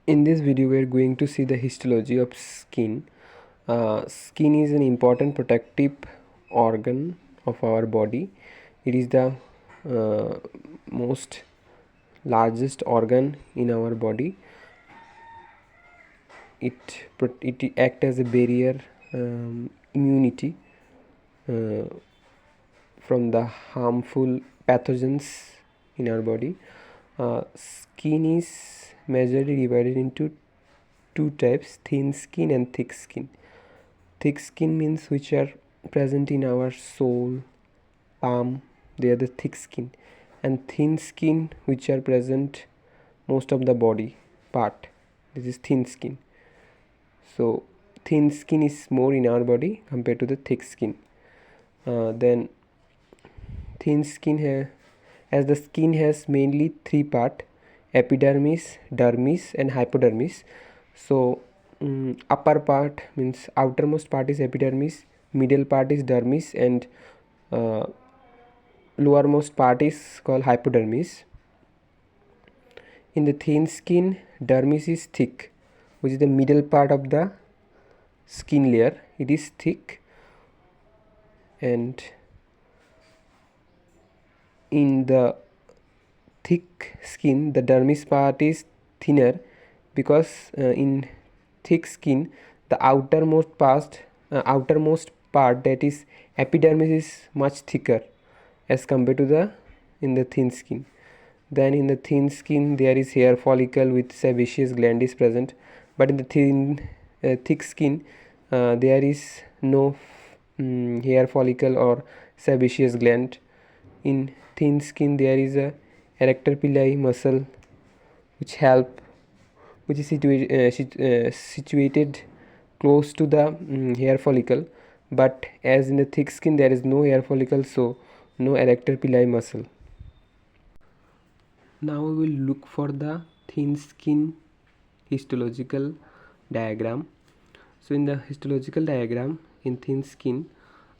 In this video we are going to see the histology of skin. Skin is an important protective organ of our body. It is the most largest organ in our body. It acts as a barrier immunity from the harmful pathogens in our body. Skin is majorly divided into two types: thin skin and thick skin. Thick skin means which are present in our sole, palm, they are the thick skin, and thin skin which are present most of the body part, this is thin skin. So thin skin is more in our body compared to the thick skin. Then thin skin here, as the skin has mainly three part: epidermis, dermis and hypodermis. So upper part means outermost part is epidermis, middle part is dermis, and lowermost part is called hypodermis. In the thin skin, dermis is thick, which is the middle part of the skin layer. It is thick, and in the thick skin the dermis part is thinner, because in thick skin the outermost part, that is epidermis, is much thicker as compared to the in the thin skin. Then in the thin skin there is hair follicle with sebaceous gland is present, but in the thick skin there is no hair follicle or sebaceous gland. In thin skin there is a erector pili muscle which is situated close to the hair follicle, but as in the thick skin there is no hair follicle, so no erector pili muscle. Now we will look for the thin skin histological diagram. So in the histological diagram in thin skin,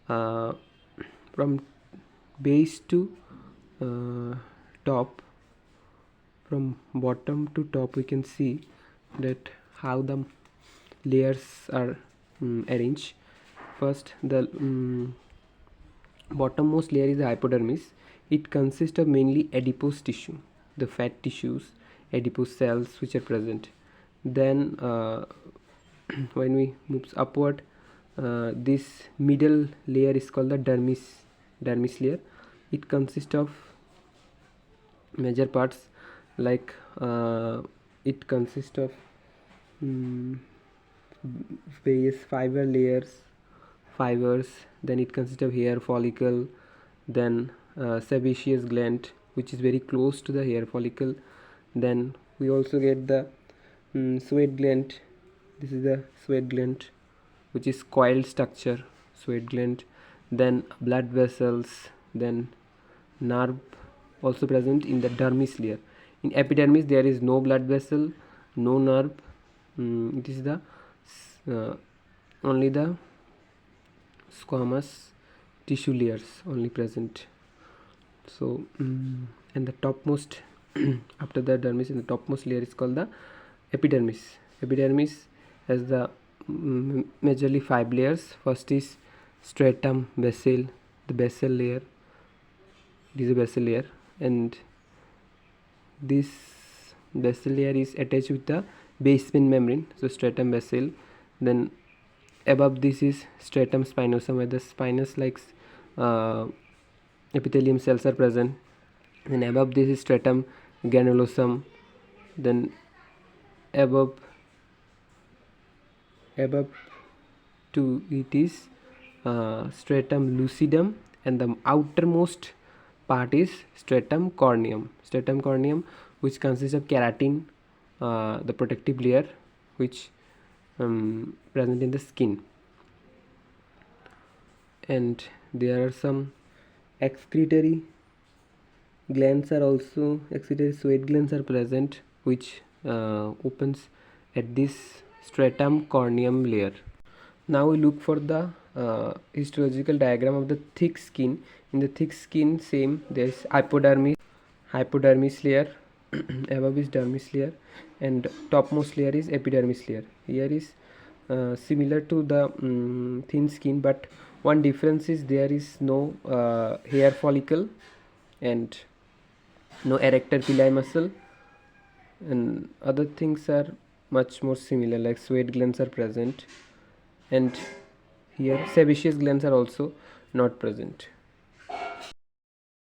from base to top, from bottom to top, we can see that how the layers are arranged. First, the bottommost layer is the hypodermis. It consists of mainly adipose tissue, the fat tissues, adipose cells which are present. Then when we move upward, this middle layer is called the dermis layer. It consists of major parts, like it consists of various fibers. Then it consists of hair follicle, then sebaceous gland which is very close to the hair follicle. Then we also get the sweat gland. This is the sweat gland, which is coiled structure, sweat gland. Then blood vessels, then nerve also present in the dermis layer. In epidermis there is no blood vessel, no nerve. It is the only the squamous tissue layers only present. So and the topmost after the dermis, in the topmost layer is called the epidermis. Epidermis has the majorly 5 layers. First is stratum basal, the basal layer. It is a basal layer, and this basal layer is attached with the basement membrane, so stratum basal. Then above this is stratum spinosum, where the spinous like epithelium cells are present. Then above this is stratum granulosum. Then above to it is stratum lucidum, and the outermost part is stratum corneum, which consists of keratin, the protective layer which present in the skin. And there are some excretory glands are also, excretory sweat glands are present, which opens at this stratum corneum layer. Now we look for the histological diagram of the thick skin. In the thick skin, same, there is hypodermis layer above is dermis layer and topmost layer is epidermis layer. Here is similar to the thin skin, but one difference is there is no hair follicle and no erector pili muscle, and other things are much more similar, like sweat glands are present, and here sebaceous glands are also not present.